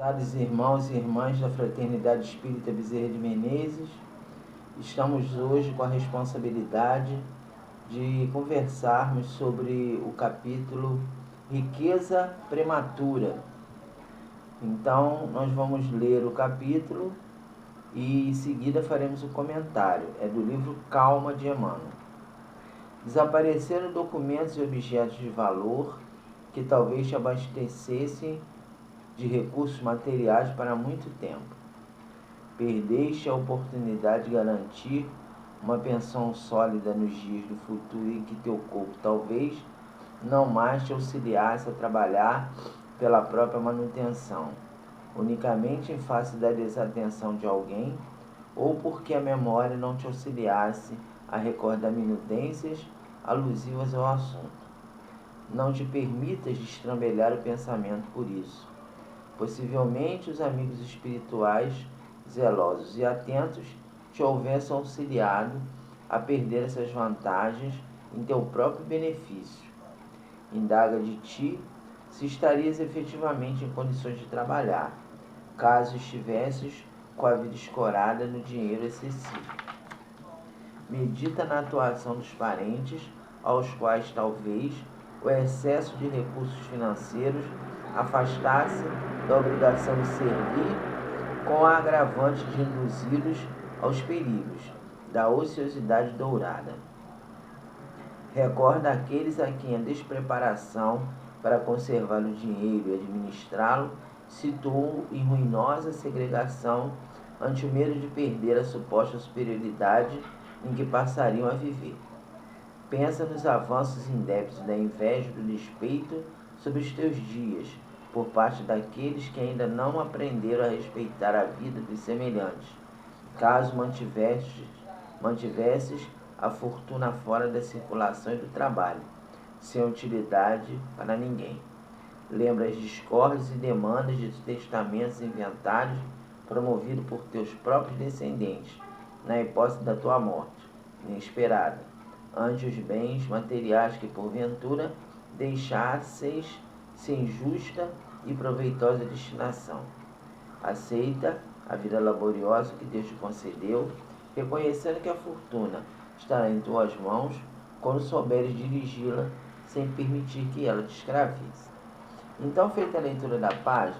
Caros irmãos e irmãs da Fraternidade Espírita Bezerra de Menezes, estamos hoje com a responsabilidade de conversarmos sobre o capítulo Riqueza Prematura. Então, nós vamos ler o capítulo e em seguida faremos o comentário. É do livro Calma de Emmanuel. Desapareceram documentos e objetos de valor que talvez te abastecessem de recursos materiais para muito tempo. Perdeste a oportunidade de garantir uma pensão sólida nos dias do futuro em que teu corpo talvez não mais te auxiliasse a trabalhar pela própria manutenção, unicamente em face da desatenção de alguém, ou porque a memória não te auxiliasse a recordar minudências alusivas ao assunto. Não te permitas destrambelhar o pensamento por isso. Possivelmente os amigos espirituais, zelosos e atentos, te houvessem auxiliado a perder essas vantagens em teu próprio benefício. Indaga de ti se estarias efetivamente em condições de trabalhar, caso estivesses com a vida escorada no dinheiro excessivo. Medita na atuação dos parentes, aos quais talvez o excesso de recursos financeiros afastasse da obrigação de servir, com a agravante de induzi-los aos perigos da ociosidade dourada. Recorda aqueles a quem a despreparação para conservar o dinheiro e administrá-lo situou em ruinosa segregação ante o medo de perder a suposta superioridade em que passariam a viver. Pensa nos avanços indébitos da inveja e do despeito sobre os teus dias, por parte daqueles que ainda não aprenderam a respeitar a vida dos semelhantes, caso mantivesses a fortuna fora da circulação e do trabalho, sem utilidade para ninguém. Lembra as discórdias e demandas de testamentos e inventários promovidos por teus próprios descendentes, na hipótese da tua morte, inesperada, ante os bens materiais que porventura deixasseis sem justa e proveitosa destinação. Aceita a vida laboriosa que Deus te concedeu, reconhecendo que a fortuna estará em tuas mãos quando souberes dirigi-la sem permitir que ela te escravize. Então, feita a leitura da página,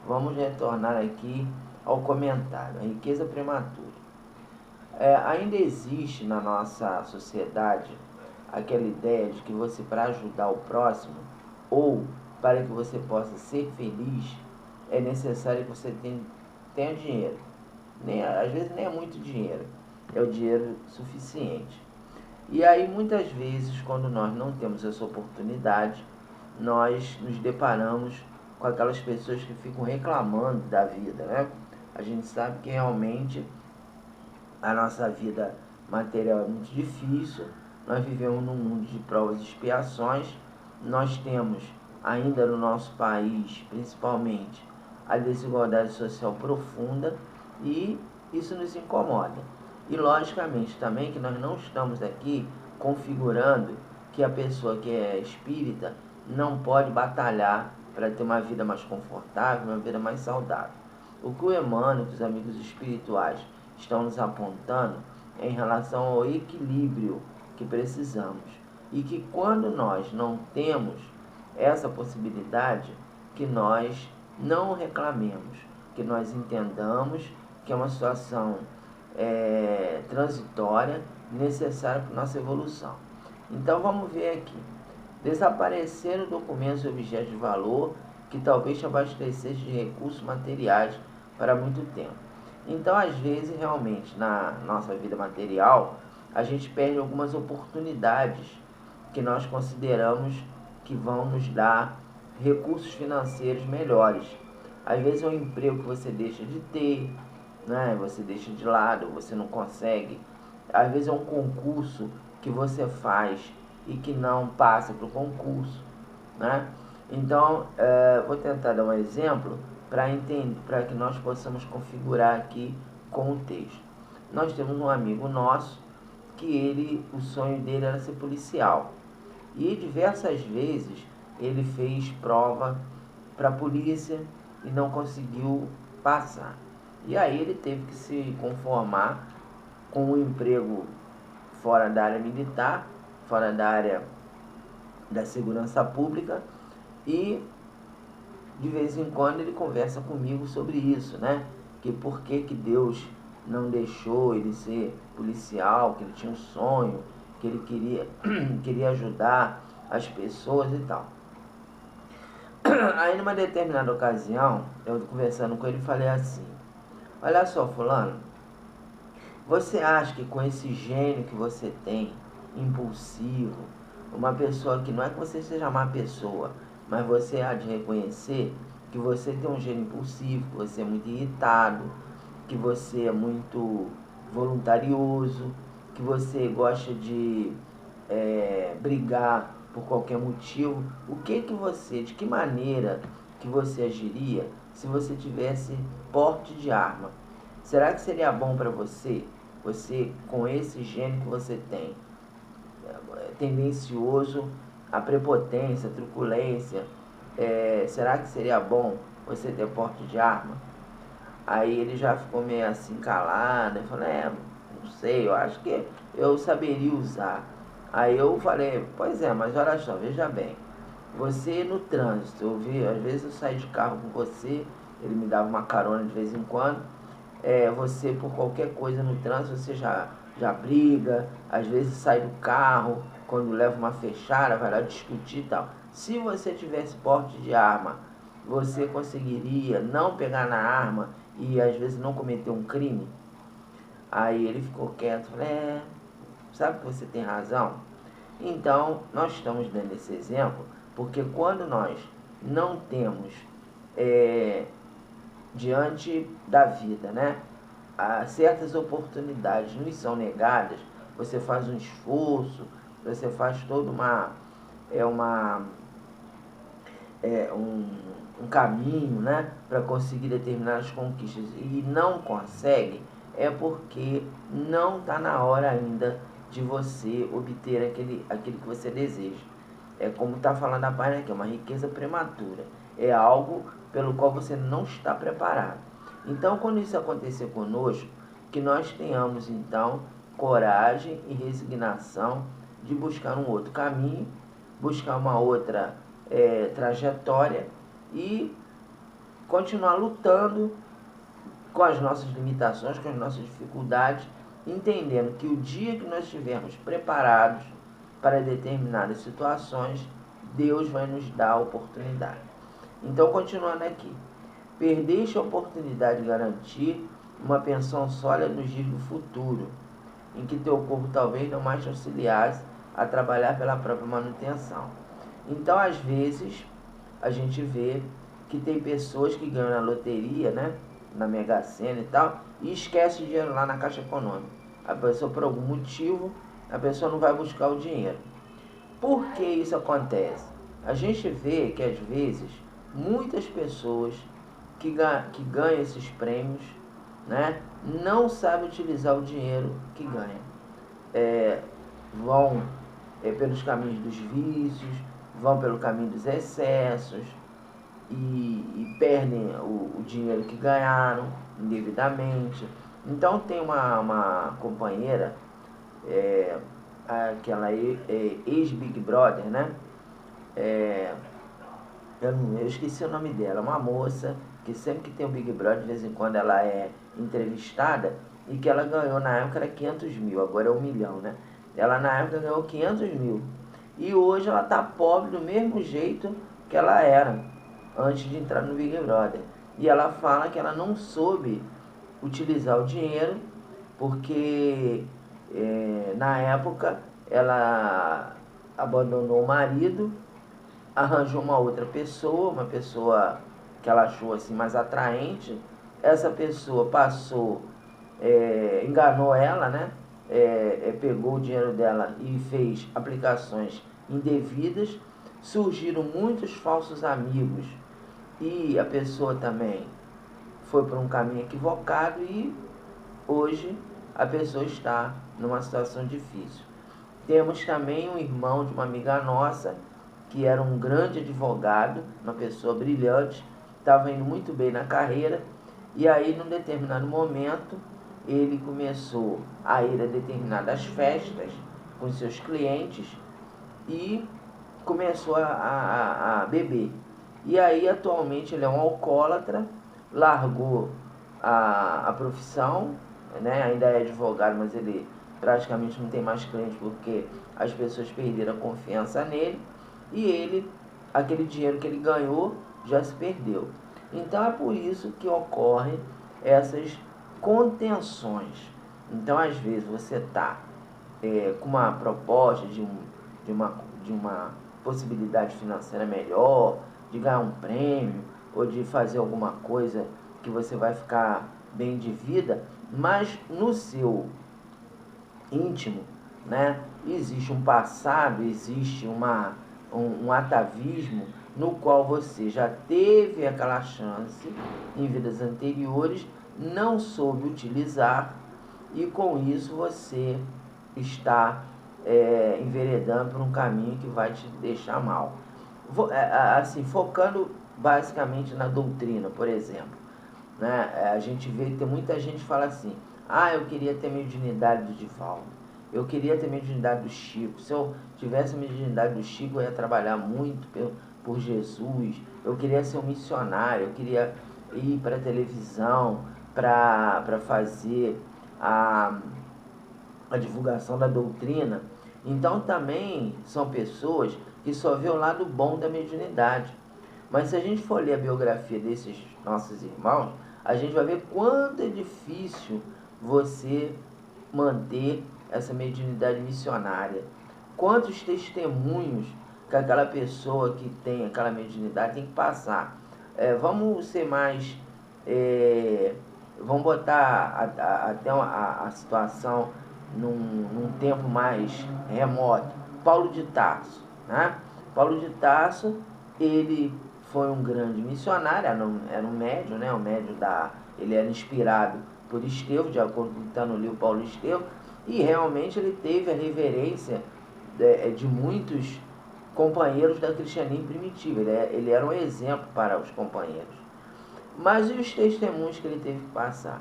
vamos retornar aqui ao comentário, a riqueza prematura. Ainda existe na nossa sociedade aquela ideia de que você, para ajudar o próximo, ou para que você possa ser feliz, é necessário que você tenha dinheiro. Às vezes nem é muito dinheiro, é o dinheiro suficiente. E aí muitas vezes, quando nós não temos essa oportunidade, nós nos deparamos com aquelas pessoas que ficam reclamando da vida, né? A gente sabe que realmente a nossa vida material é muito difícil, nós vivemos num mundo de provas e expiações, nós temos ainda no nosso país, principalmente, a desigualdade social profunda e isso nos incomoda. E logicamente também que nós não estamos aqui configurando que a pessoa que é espírita não pode batalhar para ter uma vida mais confortável, uma vida mais saudável. O que o Emmanuel, os amigos espirituais, estão nos apontando é em relação ao equilíbrio que precisamos. E que quando nós não temos essa possibilidade, que nós não reclamemos, que nós entendamos que é uma situação transitória, necessária para a nossa evolução. Então vamos ver aqui. Desapareceram documentos e objetos de valor que talvez te abastecessem de recursos materiais para muito tempo. Então, às vezes, realmente, na nossa vida material, a gente perde algumas oportunidades que nós consideramos que vão nos dar recursos financeiros melhores. Às vezes é um emprego que você deixa de ter, né? Você deixa de lado, você não consegue. Às vezes é um concurso que você faz e que não passa para o concurso, né? Então, vou tentar dar um exemplo para que nós possamos configurar aqui com o texto. Nós temos um amigo nosso que o sonho dele era ser policial. E diversas vezes ele fez prova para a polícia e não conseguiu passar. E aí ele teve que se conformar com um emprego fora da área militar, fora da área da segurança pública, e de vez em quando ele conversa comigo sobre isso, né? Que por que Deus não deixou ele ser policial, que ele tinha um sonho, que ele queria ajudar as pessoas e tal. Aí numa determinada ocasião, eu conversando com ele, falei assim: olha só, fulano, você acha que com esse gênio que você tem, impulsivo, uma pessoa que não é que você seja má pessoa, mas você há de reconhecer que você tem um gênio impulsivo, que você é muito irritado, que você é muito voluntarioso, que você gosta de brigar por qualquer motivo, de que maneira que você agiria se você tivesse porte de arma? Será que seria bom para você com esse gênio que você tem, tendencioso à prepotência, à truculência, será que seria bom você ter porte de arma? Aí ele já ficou meio assim calado, eu falei, não sei, eu acho que eu saberia usar. Aí eu falei, pois é, mas olha só, veja bem, você no trânsito, às vezes eu saio de carro com você, ele me dava uma carona de vez em quando, você por qualquer coisa no trânsito, você já briga, às vezes sai do carro, quando leva uma fechada, vai lá discutir e tal. Se você tivesse porte de arma, você conseguiria não pegar na arma e às vezes não cometer um crime? Aí ele ficou quieto, falei, sabe que você tem razão? Então, nós estamos dando esse exemplo, porque quando nós não temos, diante da vida, né, certas oportunidades nos são negadas, você faz um esforço, você faz toda um caminho, né, para conseguir determinadas conquistas e não consegue, é porque não está na hora ainda de você obter aquilo que você deseja. É como está falando a página aqui, é uma riqueza prematura. É algo pelo qual você não está preparado. Então, quando isso acontecer conosco, que nós tenhamos, então, coragem e resignação de buscar um outro caminho, buscar uma outra trajetória e continuar lutando com as nossas limitações, com as nossas dificuldades, entendendo que o dia que nós estivermos preparados para determinadas situações, Deus vai nos dar a oportunidade. Então, continuando aqui, perdeste a oportunidade de garantir uma pensão sólida nos dias do futuro, em que teu corpo talvez não mais te auxiliasse a trabalhar pela própria manutenção. Então, às vezes, a gente vê que tem pessoas que ganham na loteria, né, na Mega Sena e tal, e esquece o dinheiro lá na Caixa Econômica. A pessoa, por algum motivo, a pessoa não vai buscar o dinheiro. Por que isso acontece? A gente vê que, às vezes, muitas pessoas que ganham esses prêmios, né, não sabem utilizar o dinheiro que ganham. Vão pelos caminhos dos vícios, vão pelo caminho dos excessos e perdem o dinheiro que ganharam indevidamente. Então tem uma companheira, aquela ex-Big Brother, né? Eu esqueci o nome dela, uma moça que sempre que tem um Big Brother, de vez em quando ela é entrevistada, e que ela ganhou, na época era 500 mil, agora é 1 milhão, né? Ela na época ganhou 500 mil. E hoje ela tá pobre do mesmo jeito que ela era antes de entrar no Big Brother. E ela fala que ela não soube utilizar o dinheiro, porque na época ela abandonou o marido, arranjou uma outra pessoa, uma pessoa que ela achou assim mais atraente. Essa pessoa passou, enganou ela, né? Pegou o dinheiro dela e fez aplicações indevidas. Surgiram muitos falsos amigos e a pessoa também foi por um caminho equivocado e hoje a pessoa está numa situação difícil. Temos também um irmão de uma amiga nossa que era um grande advogado, uma pessoa brilhante, estava indo muito bem na carreira, e aí num determinado momento ele começou a ir a determinadas festas com seus clientes e começou a beber. E aí atualmente ele é um alcoólatra, largou a profissão, né? Ainda é advogado, mas ele praticamente não tem mais clientes porque as pessoas perderam a confiança nele, e ele, aquele dinheiro que ele ganhou já se perdeu. Então é por isso que ocorrem essas contenções. Então às vezes você está com uma proposta de, uma, de uma possibilidade financeira melhor, de ganhar um prêmio ou de fazer alguma coisa que você vai ficar bem de vida, mas no seu íntimo, né, existe um passado, existe um atavismo no qual você já teve aquela chance em vidas anteriores, não soube utilizar, e com isso você está enveredando por um caminho que vai te deixar mal. Assim, focando basicamente na doutrina, por exemplo, né? A gente vê que tem muita gente que fala assim: ah, eu queria ter a mediunidade do Divaldo, eu queria ter a mediunidade do Chico. Se eu tivesse a mediunidade do Chico, eu ia trabalhar muito por Jesus. Eu queria ser um missionário, eu queria ir para a televisão para fazer a divulgação da doutrina. Então também são pessoas que só vê o lado bom da mediunidade. Mas se a gente for ler a biografia desses nossos irmãos, a gente vai ver quanto é difícil você manter essa mediunidade missionária. Quantos testemunhos que aquela pessoa que tem aquela mediunidade tem que passar. Vamos ser mais... vamos botar até a situação num tempo mais remoto. Paulo de Tarso, né? Paulo de Tarso, ele foi um grande missionário, era um médium, né? Ele era inspirado por Estevão, de acordo com o que está no livro Paulo Estevão, e realmente ele teve a reverência de muitos companheiros da cristianismo primitivo. Ele era um exemplo para os companheiros. Mas e os testemunhos que ele teve que passar?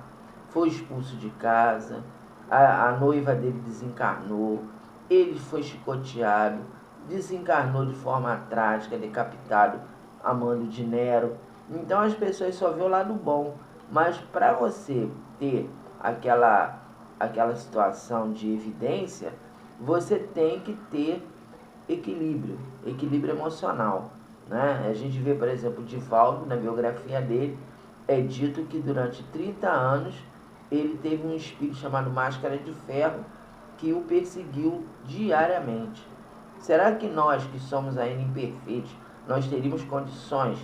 Foi expulso de casa, a noiva dele desencarnou, ele foi chicoteado, desencarnou de forma trágica, decapitado a mando de Nero. Então as pessoas só vê o lado bom, mas para você ter aquela situação de evidência, você tem que ter equilíbrio emocional, né? A gente vê, por exemplo, o Divaldo, na biografia dele, é dito que durante 30 anos ele teve um espírito chamado Máscara de Ferro que o perseguiu diariamente. Será que nós, que somos ainda imperfeitos, nós teríamos condições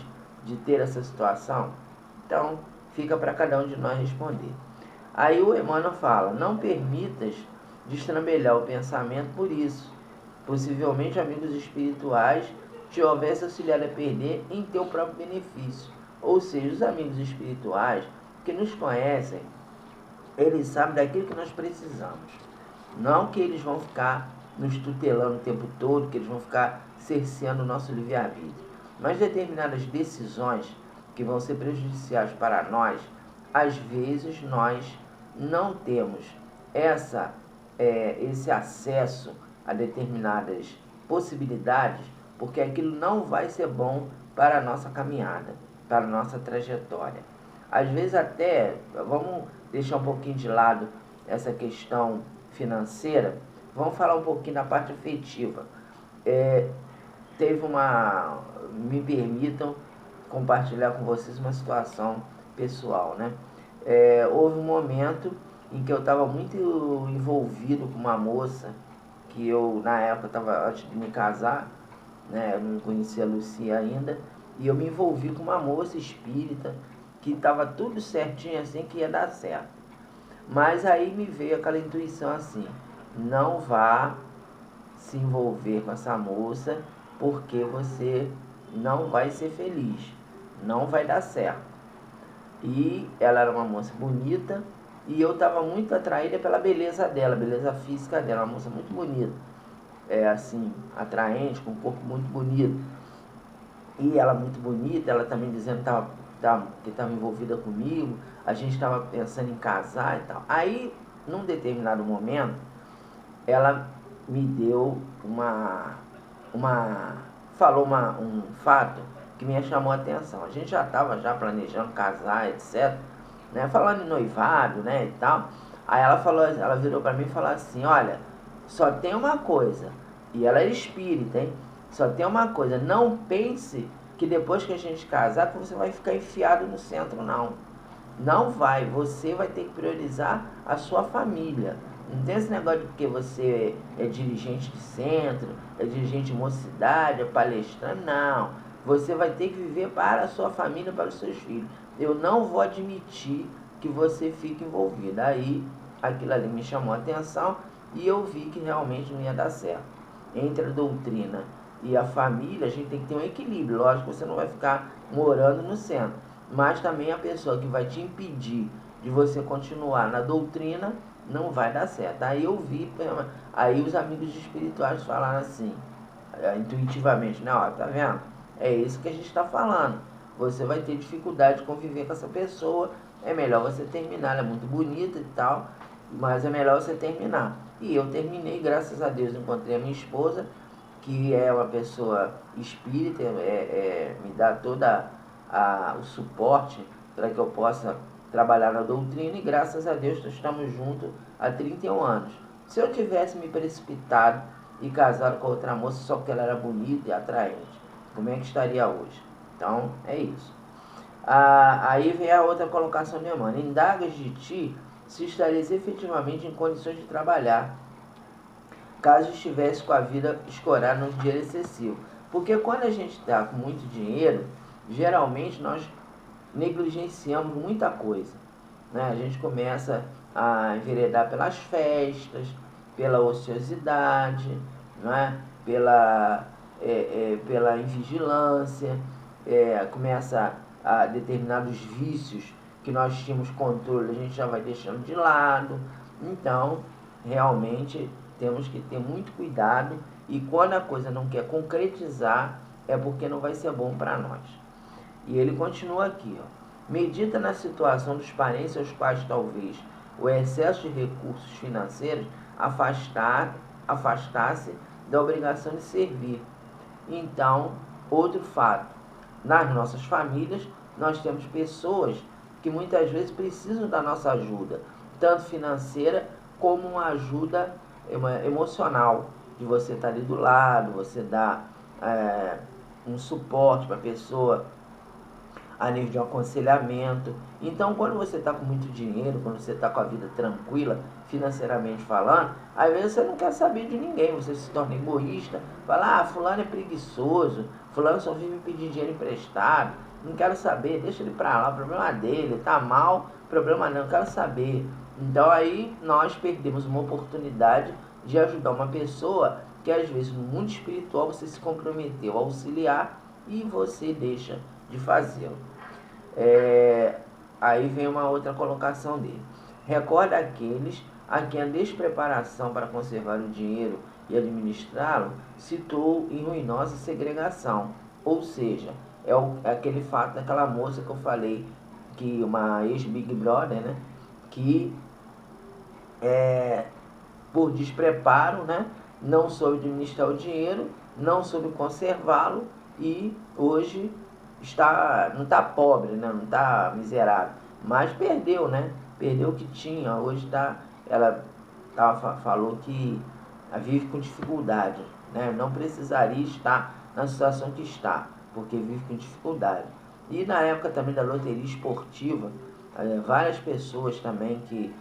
de ter essa situação? Então, fica para cada um de nós responder. Aí o Emmanuel fala: não permitas destrambelhar o pensamento por isso. Possivelmente amigos espirituais te houvesse auxiliado a perder em teu próprio benefício. Ou seja, os amigos espirituais que nos conhecem, eles sabem daquilo que nós precisamos. Não que eles vão ficar nos tutelando o tempo todo, que eles vão ficar cerceando o nosso livre-arbítrio. Mas determinadas decisões que vão ser prejudiciais para nós, às vezes nós não temos esse acesso a determinadas possibilidades, porque aquilo não vai ser bom para a nossa caminhada, para a nossa trajetória. Às vezes até, vamos deixar um pouquinho de lado essa questão financeira, vamos falar um pouquinho da parte afetiva. Me permitam compartilhar com vocês uma situação pessoal, né? Houve um momento em que eu estava muito envolvido com uma moça, que eu, na época, estava antes de me casar, né? Eu não conhecia a Lucia ainda, e eu me envolvi com uma moça espírita, que estava tudo certinho assim, que ia dar certo. Mas aí me veio aquela intuição assim: não vá se envolver com essa moça, porque você não vai ser feliz, não vai dar certo. E ela era uma moça bonita, e eu estava muito atraída pela beleza dela, beleza física dela, uma moça muito bonita, assim, atraente, com um corpo muito bonito. E ela muito bonita, ela também dizendo que estava estava envolvida comigo, a gente estava pensando em casar e tal. Aí, num determinado momento, ela me deu falou um fato que me chamou a atenção. A gente já estava planejando casar, etc., né, falando em noivado, né, e tal. Aí ela virou para mim e falou assim: olha, só tem uma coisa, e ela é espírita, hein? Só tem uma coisa, não pense que depois que a gente casar que você vai ficar enfiado no centro, não. Não vai, você vai ter que priorizar a sua família. Não tem esse negócio de porque você é dirigente de centro, é dirigente de mocidade, é palestrante, não. Você vai ter que viver para a sua família, para os seus filhos. Eu não vou admitir que você fique envolvido. Aí, aquilo ali me chamou a atenção e eu vi que realmente não ia dar certo. Entre a doutrina e a família, a gente tem que ter um equilíbrio. Lógico, você não vai ficar morando no centro, mas também a pessoa que vai te impedir de você continuar na doutrina não vai dar certo. Aí eu vi, aí os amigos espirituais falaram assim, intuitivamente, né? Ó, tá vendo? É isso que a gente está falando. Você vai ter dificuldade de conviver com essa pessoa, é melhor você terminar. Ela é muito bonita e tal, mas é melhor você terminar. E eu terminei, graças a Deus, encontrei a minha esposa, que é uma pessoa espírita, me dá toda o suporte para que eu possa trabalhar na doutrina, e graças a Deus estamos juntos há 31 anos. Se eu tivesse me precipitado e casado com outra moça só porque ela era bonita e atraente, como é que estaria hoje? Então, é isso. Aí vem a outra colocação de Emmanuel: indagas de ti se estarias efetivamente em condições de trabalhar, caso estivesse com a vida escorada no dinheiro excessivo. Porque quando a gente está com muito dinheiro, geralmente nós negligenciamos muita coisa, né? A gente começa a enveredar pelas festas, pela ociosidade, né? Pela invigilância, começa a determinados vícios que nós tínhamos controle, a gente já vai deixando de lado. Então, realmente, temos que ter muito cuidado, e quando a coisa não quer concretizar, é porque não vai ser bom para nós. E ele continua aqui, ó: medita na situação dos parentes aos quais talvez o excesso de recursos financeiros afastasse da obrigação de servir. Então, outro fato: nas nossas famílias nós temos pessoas que muitas vezes precisam da nossa ajuda, tanto financeira como uma ajuda emocional, de você estar ali do lado, você dar um suporte para a pessoa a nível de um aconselhamento. Então, quando você está com muito dinheiro, quando você está com a vida tranquila, financeiramente falando, às vezes você não quer saber de ninguém, você se torna egoísta, fala: fulano é preguiçoso, fulano só vive pedindo dinheiro emprestado, não quero saber, deixa ele para lá, o problema dele, está mal, problema não quero saber. Então aí nós perdemos uma oportunidade de ajudar uma pessoa que às vezes no mundo espiritual você se comprometeu a auxiliar e você deixa de fazê-lo. Aí vem uma outra colocação dele: recorda aqueles a quem a despreparação para conservar o dinheiro e administrá-lo situou em ruinosa segregação. Ou seja, é aquele fato daquela moça que eu falei, que uma ex-Big Brother, né, que por despreparo, né, não soube administrar o dinheiro, não soube conservá-lo, e hoje não está pobre, né, não está miserável, mas perdeu, né, perdeu o que tinha. Hoje ela falou que vive com dificuldade, né, não precisaria estar na situação que está, porque vive com dificuldade. E na época também da loteria esportiva, várias pessoas também que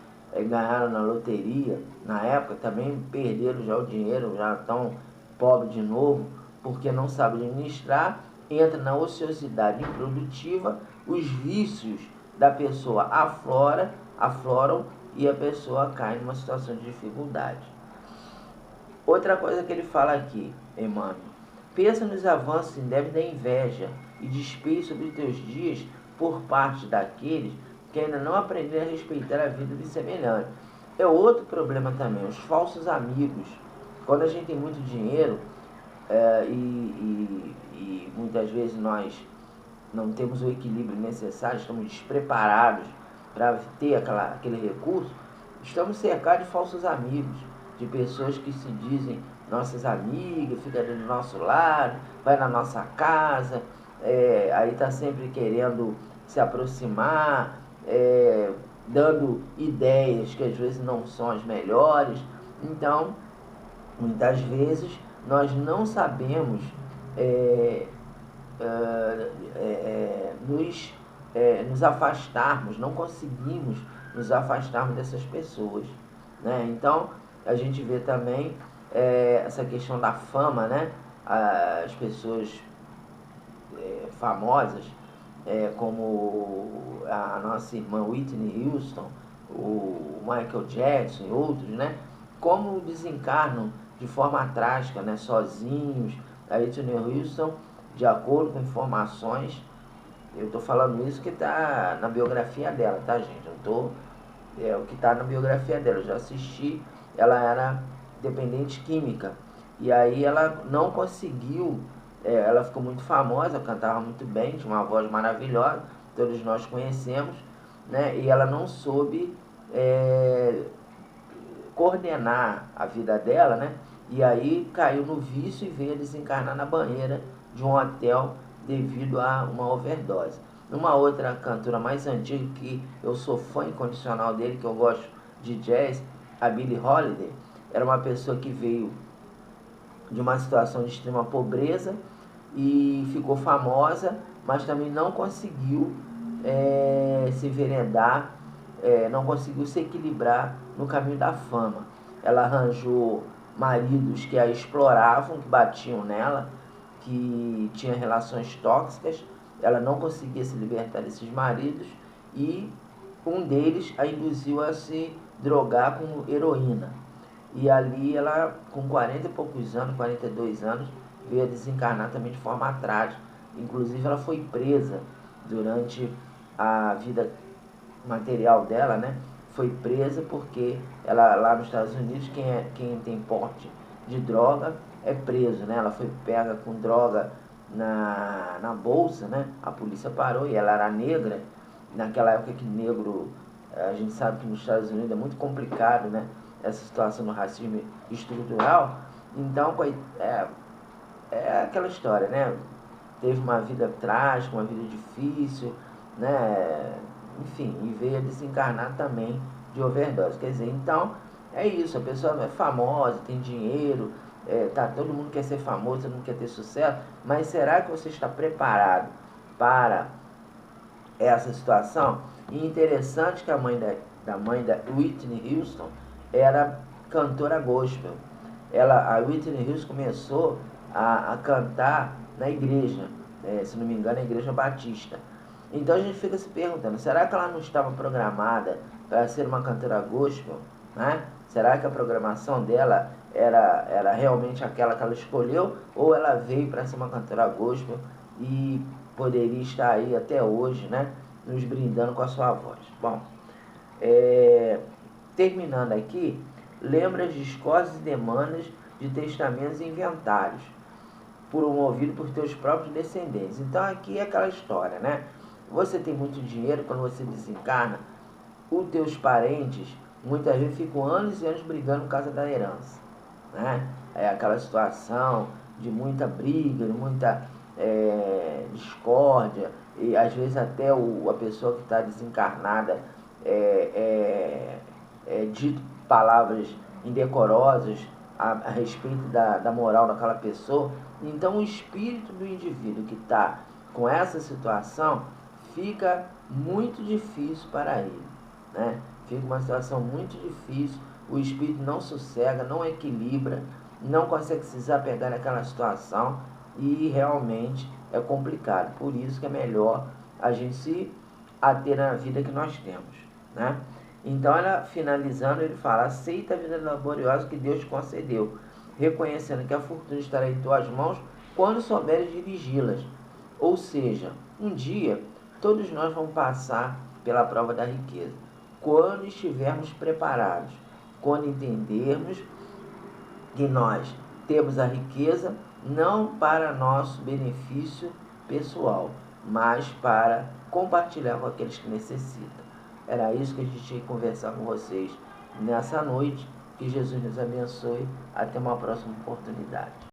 ganharam na loteria, na época também perderam já o dinheiro, já estão pobres de novo, porque não sabem administrar, entra na ociosidade improdutiva, os vícios da pessoa afloram e a pessoa cai numa situação de dificuldade. Outra coisa que ele fala aqui, Emmanuel: pensa nos avanços indevidos da inveja e despejo sobre teus dias por parte daqueles que ainda não aprenderam a respeitar a vida de semelhante. É outro problema também, os falsos amigos. Quando a gente tem muito dinheiro, e muitas vezes nós não temos o equilíbrio necessário, estamos despreparados para ter aquele recurso, estamos cercados de falsos amigos, de pessoas que se dizem nossas amigas, ficam do nosso lado, vai na nossa casa, aí está sempre querendo se aproximar, dando ideias que às vezes não são as melhores. Então, muitas vezes, nós não sabemos nos afastarmos, não conseguimos nos afastarmos dessas pessoas, né? Então, a gente vê também essa questão da fama, né? As pessoas famosas, como a nossa irmã Whitney Houston, o Michael Jackson e outros, né? Como desencarnam de forma trágica, né? Sozinhos. A Whitney Houston, de acordo com informações, eu estou falando isso que está na biografia dela, tá, gente? Eu tô, o que está na biografia dela. Eu já assisti, ela era dependente química. E aí ela não conseguiu, ela ficou muito famosa, cantava muito bem, tinha uma voz maravilhosa, todos nós conhecemos, né? E ela não soube coordenar a vida dela, né? E aí caiu no vício e veio desencarnar na banheira de um hotel devido a uma overdose. Uma outra cantora mais antiga, que eu sou fã incondicional dele, que eu gosto de jazz, a Billie Holiday, era uma pessoa que veio de uma situação de extrema pobreza e ficou famosa, mas também não conseguiu se enveredar, não conseguiu se equilibrar no caminho da fama. Ela arranjou maridos que a exploravam, que batiam nela, que tinha relações tóxicas. Ela não conseguia se libertar desses maridos e um deles a induziu a se drogar com heroína. E ali ela, com 40 e poucos anos, 42 anos, veio a desencarnar também de forma trágica. Inclusive ela foi presa durante a vida material dela, né? Foi presa porque ela, lá nos Estados Unidos, quem tem porte de droga é preso, né? Ela foi pega com droga na bolsa, né? A polícia parou e ela era negra. Naquela época que negro, a gente sabe que nos Estados Unidos é muito complicado, né? Essa situação do racismo estrutural. Então, é aquela história, né? Teve uma vida trágica, uma vida difícil, né? Enfim, e veio a desencarnar também de overdose. Quer dizer, então, é isso, a pessoa não é famosa, tem dinheiro, todo mundo quer ser famoso, todo mundo quer ter sucesso, mas será que você está preparado para essa situação? E interessante que a mãe da Whitney Houston era cantora gospel. A Whitney Houston começou a cantar na igreja, se não me engano, a igreja batista. Então a gente fica se perguntando, será que ela não estava programada para ser uma cantora gospel, né? Será que a programação dela era realmente aquela que ela escolheu, ou ela veio para ser uma cantora gospel e poderia estar aí até hoje, né, nos brindando com a sua voz? Bom, terminando aqui, lembra as discórdias e demandas de testamentos e inventários, promovido por teus próprios descendentes. Então aqui é aquela história, né? Você tem muito dinheiro, quando você desencarna, os teus parentes muitas vezes ficam anos e anos brigando por causa da herança, né? É aquela situação de muita briga, de muita discórdia, e às vezes até a pessoa que está desencarnada dito palavras indecorosas a respeito da moral daquela pessoa. Então o espírito do indivíduo que está com essa situação fica muito difícil para ele, né? Fica uma situação muito difícil, o espírito não sossega, não equilibra, não consegue se desapegar naquela situação e realmente é complicado. Por isso que é melhor a gente se ater na vida que nós temos, né? Então, finalizando, ele fala: aceita a vida laboriosa que Deus te concedeu, reconhecendo que a fortuna estará em tuas mãos quando souberes dirigi-las. Ou seja, um dia todos nós vamos passar pela prova da riqueza. Quando estivermos preparados, quando entendermos que nós temos a riqueza não para nosso benefício pessoal, mas para compartilhar com aqueles que necessitam. Era isso que a gente ia conversar com vocês nessa noite. Que Jesus nos abençoe. Até uma próxima oportunidade.